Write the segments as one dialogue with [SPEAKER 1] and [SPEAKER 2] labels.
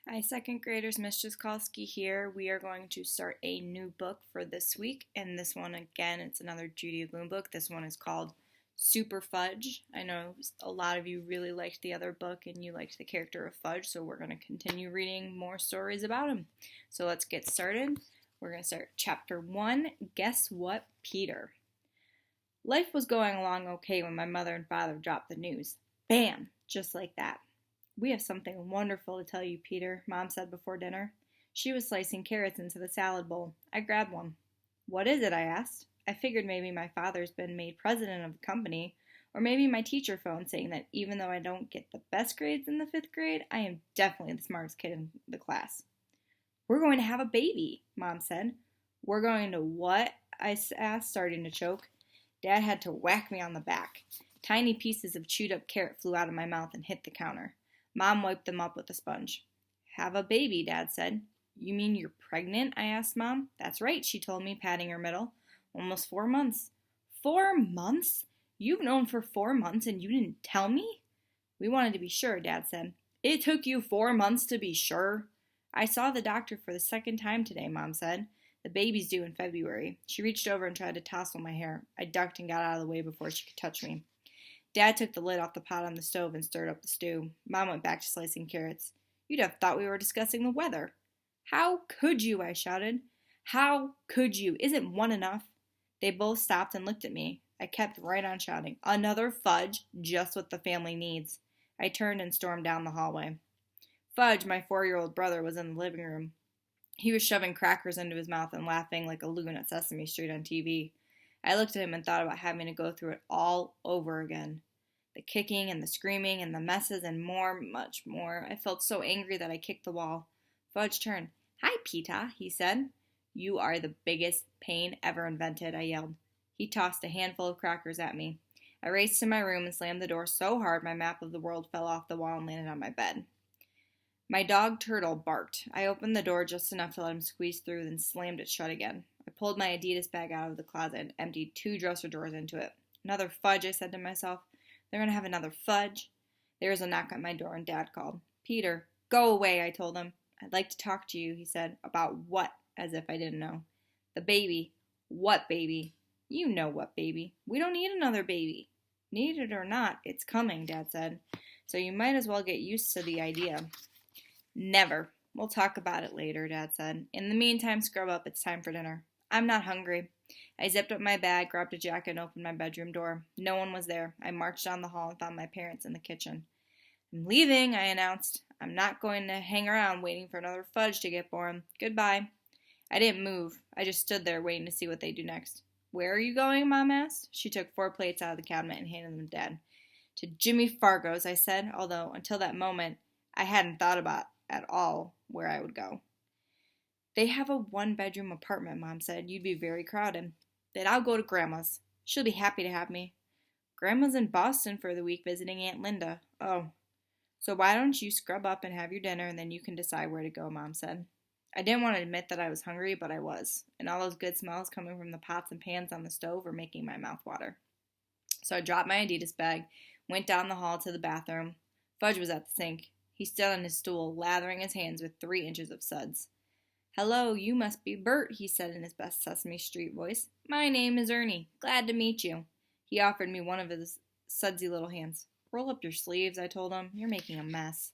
[SPEAKER 1] Hi, second graders. Miss Jaskolski here. We are going to start a new book for this week, and this one, again, it's another Judy Bloom book. This one is called Superfudge. I know a lot of you really liked the other book, and you liked the character of Fudge, so we're going to continue reading more stories about him. So let's get started. We're going to start Chapter 1, Guess What, Peter? Life was going along okay when my mother and father dropped the news. Bam! Just like that. "We have something wonderful to tell you, Peter," Mom said before dinner. She was slicing carrots into the salad bowl. I grabbed one. "What is it?" I asked. I figured maybe my father's been made president of the company, or maybe my teacher phoned saying that even though I don't get the best grades in the 5th grade, I am definitely the smartest kid in the class. "We're going to have a baby," Mom said. "We're going to what?" I asked, starting to choke. Dad had to whack me on the back. Tiny pieces of chewed up carrot flew out of my mouth and hit the counter. Mom wiped them up with a sponge. "Have a baby," Dad said. "You mean you're pregnant?" I asked Mom. "That's right," she told me, patting her middle. "Almost 4 months." 4 months? You've known for 4 months and you didn't tell me? "We wanted to be sure," Dad said. "It took you 4 months to be sure?" "I saw the doctor for the second time today," Mom said. "The baby's due in February." She reached over and tried to tousle my hair. I ducked and got out of the way before she could touch me. Dad took the lid off the pot on the stove and stirred up the stew. Mom went back to slicing carrots. "You'd have thought we were discussing the weather." "How could you?" I shouted. "How could you? Isn't one enough?" They both stopped and looked at me. I kept right on shouting, "Another fudge, just what the family needs." I turned and stormed down the hallway. Fudge, my 4-year-old brother, was in the living room. He was shoving crackers into his mouth and laughing like a loon at Sesame Street on TV. I looked at him and thought about having to go through it all over again. The kicking and the screaming and the messes and more, much more. I felt so angry that I kicked the wall. Fudge turned. "Hi, Pita," he said. "You are the biggest pain ever invented," I yelled. He tossed a handful of crackers at me. I raced to my room and slammed the door so hard my map of the world fell off the wall and landed on my bed. My dog Turtle barked. I opened the door just enough to let him squeeze through, then slammed it shut again. I pulled my Adidas bag out of the closet and emptied 2 dresser drawers into it. "Another fudge," I said to myself. "They're going to have another fudge." There was a knock at my door and Dad called. "Peter, go away," I told him. "I'd like to talk to you," he said. "About what?" As if I didn't know. "The baby." "What baby?" "You know what baby. We don't need another baby." "Need it or not, it's coming," Dad said. "So you might as well get used to the idea." "Never. We'll talk about it later," Dad said. "In the meantime, scrub up. It's time for dinner." "I'm not hungry." I zipped up my bag, grabbed a jacket, and opened my bedroom door. No one was there. I marched down the hall and found my parents in the kitchen. "I'm leaving," I announced. "I'm not going to hang around waiting for another fudge to get born. Goodbye." I didn't move. I just stood there waiting to see what they'd do next. "Where are you going?" Mom asked. She took 4 plates out of the cabinet and handed them to Dad. "To Jimmy Fargo's," I said, although until that moment I hadn't thought about at all where I would go. "They have a 1-bedroom apartment," Mom said. "You'd be very crowded." "Then I'll go to Grandma's. She'll be happy to have me." "Grandma's in Boston for the week visiting Aunt Linda." "Oh." "So why don't you scrub up and have your dinner and then you can decide where to go," Mom said. I didn't want to admit that I was hungry, but I was. And all those good smells coming from the pots and pans on the stove were making my mouth water. So I dropped my Adidas bag, went down the hall to the bathroom. Fudge was at the sink. He stood on his stool, lathering his hands with 3 inches of suds. "Hello, you must be Bert," he said in his best Sesame Street voice. "My name is Ernie. Glad to meet you." He offered me one of his sudsy little hands. "Roll up your sleeves," I told him. "You're making a mess."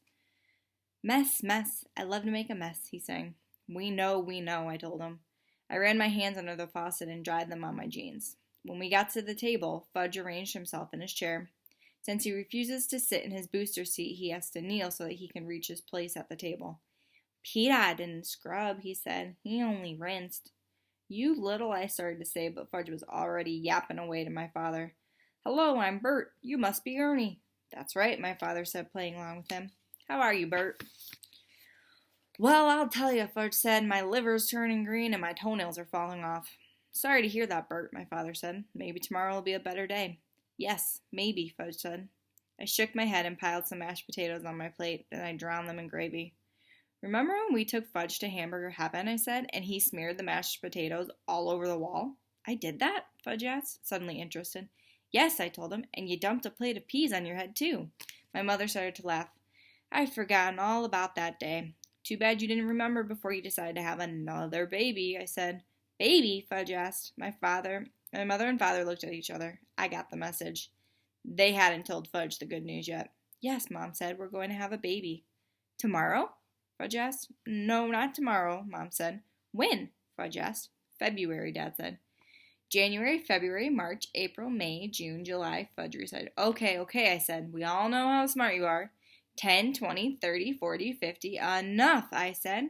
[SPEAKER 1] "Mess, mess. I love to make a mess," he sang. We know, I told him. I ran my hands under the faucet and dried them on my jeans. When we got to the table, Fudge arranged himself in his chair. Since he refuses to sit in his booster seat, he has to kneel so that he can reach his place at the table. "Peta didn't scrub," he said. "He only rinsed." "You little," I started to say, but Fudge was already yapping away to my father. "Hello, I'm Bert. You must be Ernie." "That's right," my father said, playing along with him. "How are you, Bert?" "Well, I'll tell you," Fudge said. "My liver's turning green and my toenails are falling off." "Sorry to hear that, Bert," my father said. "Maybe tomorrow will be a better day." "Yes, maybe," Fudge said. I shook my head and piled some mashed potatoes on my plate, then I drowned them in gravy. "Remember when we took Fudge to Hamburger Heaven," I said, "and he smeared the mashed potatoes all over the wall?" "I did that?" Fudge asked, suddenly interested. "Yes," I told him, "and you dumped a plate of peas on your head, too." My mother started to laugh. "I'd forgotten all about that day. Too bad you didn't remember before you decided to have another baby, I said. Baby? Fudge asked. My mother and father looked at each other. I got the message. They hadn't told Fudge the good news yet. Yes, Mom said, we're going to have a baby. Tomorrow? Fudge asked. No, not tomorrow, Mom said. When? Fudge asked. February, Dad said. January, February, March, April, May, June, July, Fudge recited. Okay, I said. We all know how smart you are. 10, 20, 30, 40, 50. Enough, I said.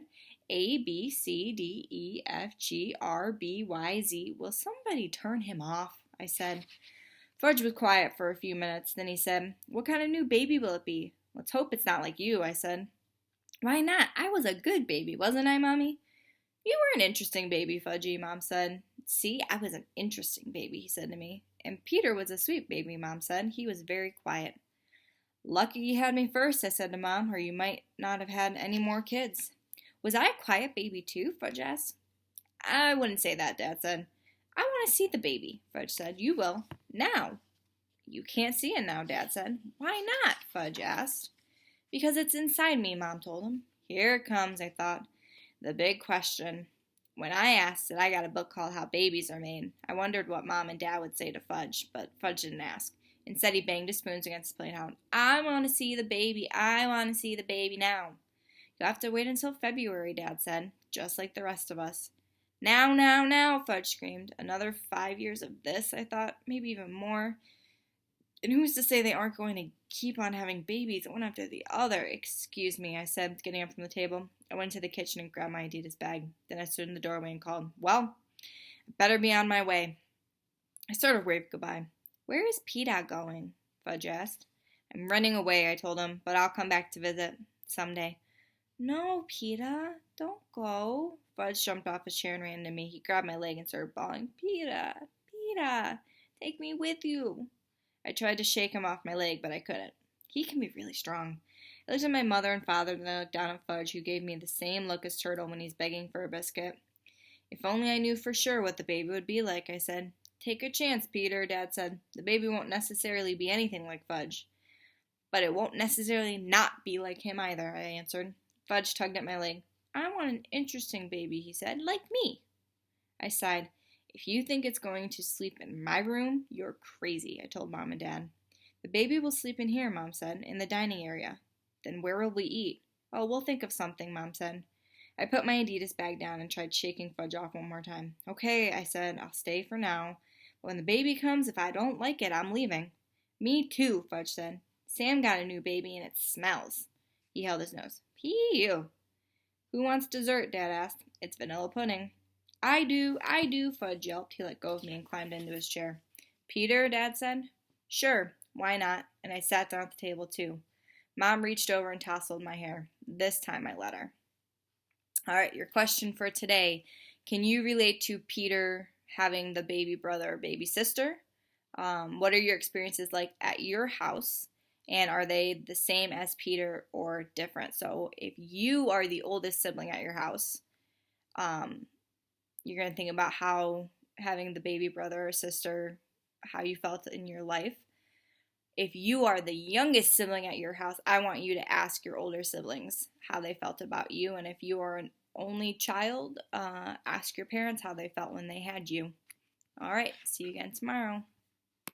[SPEAKER 1] A, B, C, D, E, F, G, R, B, Y, Z. Will somebody turn him off? I said. Fudge was quiet for a few minutes. Then he said, what kind of new baby will it be? Let's hope it's not like you, I said. Why not? I was a good baby, wasn't I, Mommy? You were an interesting baby, Fudgy, Mom said. See, I was an interesting baby, he said to me. And Peter was a sweet baby, Mom said. He was very quiet. Lucky you had me first, I said to Mom, or you might not have had any more kids. Was I a quiet baby too? Fudge asked. I wouldn't say that, Dad said. I want to see the baby, Fudge said. You will. Now. You can't see it now, Dad said. Why not? Fudge asked. Because it's inside me, Mom told him. Here it comes, I thought. The big question. When I asked it, I got a book called How Babies Are Made. I wondered what Mom and Dad would say to Fudge, but Fudge didn't ask. Instead, he banged his spoons against his plate and howled, I want to see the baby. I want to see the baby now. You'll have to wait until February, Dad said, just like the rest of us. Now, Fudge screamed. Another 5 years of this, I thought, maybe even more. And who's to say they aren't going to keep on having babies one after the other? Excuse me, I said, getting up from the table. I went to the kitchen and grabbed my Adidas bag. Then I stood in the doorway and called, Well, I better be on my way. I sort of waved goodbye. Where is Peta going? Fudge asked. I'm running away, I told him, but I'll come back to visit someday. No, Peta, don't go. Fudge jumped off his chair and ran to me. He grabbed my leg and started bawling. Peta, take me with you. I tried to shake him off my leg, but I couldn't. He can be really strong. I looked at my mother and father, then I looked down at Fudge, who gave me the same look as Turtle when he's begging for a biscuit. If only I knew for sure what the baby would be like, I said. Take a chance, Peter, Dad said. The baby won't necessarily be anything like Fudge. But it won't necessarily not be like him either, I answered. Fudge tugged at my leg. I want an interesting baby, he said, like me. I sighed. If you think it's going to sleep in my room, you're crazy, I told Mom and Dad. The baby will sleep in here, Mom said, in the dining area. Then where will we eat? Oh, we'll think of something, Mom said. I put my Adidas bag down and tried shaking Fudge off one more time. Okay, I said, I'll stay for now. But when the baby comes, if I don't like it, I'm leaving. Me too, Fudge said. Sam got a new baby and it smells. He held his nose. Phew. Who wants dessert, Dad asked. It's vanilla pudding. I do, Fudge yelped. He let go of me and climbed into his chair. Peter, Dad said. Sure, why not? And I sat down at the table too. Mom reached over and tousled my hair. This time I let her. All right, your question for today. Can you relate to Peter having the baby brother or baby sister? What are your experiences like at your house? And are they the same as Peter or different? So if you are the oldest sibling at your house, you're going to think about how having the baby brother or sister, how you felt in your life. If you are the youngest sibling at your house, I want you to ask your older siblings how they felt about you. And if you are an only child, ask your parents how they felt when they had you. All right, see you again tomorrow.